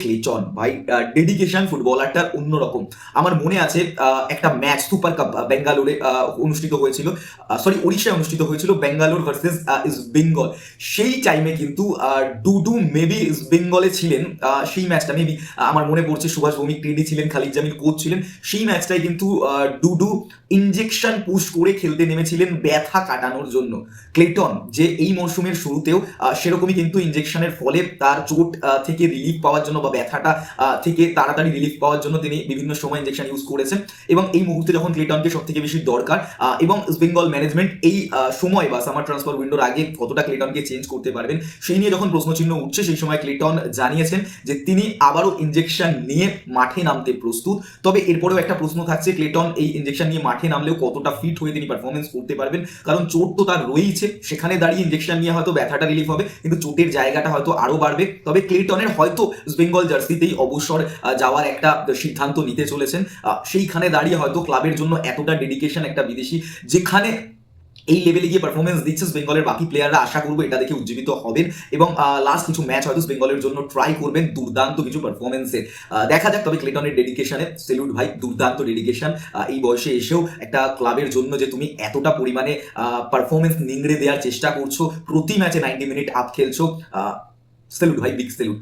Clayton ভাই dedication ফুটবলারটার অন্যরকম। আমার মনে আছে একটা ম্যাচ সুপার কাপ বেঙ্গালুরে অনুষ্ঠিত হয়েছিল, সরি ওড়িশায় অনুষ্ঠিত হয়েছিল বেঙ্গালোর ভার্সেস ইস্ট বেঙ্গল। সেই টাইমে কিন্তু ডুডু মেবি ইস্ট বেঙ্গলে ছিলেন। সেই ম্যাচটা মেবি আমার মনে পড়ছে সুভাষ ভৌমিক টেডি ছিলেন, খালিদ জামিল কোচ ছিলেন। সেই ম্যাচটায় কিন্তু ডুডু ইনজেকশন পুশ করে খেলতে নেমেছিলেন ব্যথা কাটানোর জন্য। ক্লেটন যে এই মরশুমের শুরুতেও সেরকমই কিন্তু ইনজেকশনের ফলে তার চোট থেকে রিলিফ পাওয়ার জন্য বা ব্যথাটা থেকে তাড়াতাড়ি রিলিফ পাওয়ার জন্য তিনি বিভিন্ন সময় ইনজেকশন ইউজ করেছেন। এবং এই মুহূর্তে যখন ক্লেটনকে সব থেকে বেশি দরকার এবং ইস্ট বেঙ্গল ম্যানেজমেন্ট এই সময় বা সামার ট্রান্সফার উইন্ডোর আগে কতটা ক্লেটনকে চেঞ্জ করতে পারবেন সেই নিয়ে যখন প্রশ্নচিহ্ন উঠছে, সেই সময় ক্লেটন জানিয়েছেন যে তিনি আবারও ইনজেকশন নিয়ে মাঠে নামতে প্রস্তুত। তবে এরপরেও একটা প্রশ্ন থাকছে, ক্লেটন এই ইনজেকশন নিয়ে মাঠে নামলেও কতটা ফিট হয়ে তিনি পারফরমেন্স করতে পারবেন, কারণ চোট তো তার রয়েইছে। সেখানে দাঁড়িয়ে ইনজেকশন নিয়ে হয়তো ব্যথাটা রিলিফ হবে, কিন্তু চোটের জায়গাটা হয়তো আরো বাড়বে। তবে ক্লেটনের হয়তো ইস্ট বেঙ্গল জার্সিতেই অবসর যাওয়ার একটা সিদ্ধান্ত নিতে চলেছেন। সেইখানে দাঁড়িয়ে হয়তো ক্লাবের জন্য এতটা ডেডিকেশন একটা বিদেশি যেখানে এই লেভেলে গিয়ে পারফরমেন্স দিচ্ছে, বেঙ্গলের বাকি প্লেয়াররা আশা করবো এটা দেখে উজ্জীবিত হবেন এবং লাস্ট কিছু ম্যাচ হয়তো বেঙ্গলের জন্য ট্রাই করবেন দুর্দান্ত কিছু পারফরমেন্সে। দেখা যাক। তবে ক্লেটনের ডেডিকেশনে সেলুট ভাই, দুর্দান্ত ডেডিকেশন। এই বয়সে এসেও একটা ক্লাবের জন্য যে তুমি এতটা পরিমাণে পারফরমেন্স নিংড়ে দেওয়ার চেষ্টা করছো, প্রতি ম্যাচে 90 মিনিট আপ খেলছো, সেলুট ভাই, বিগ সেলুট।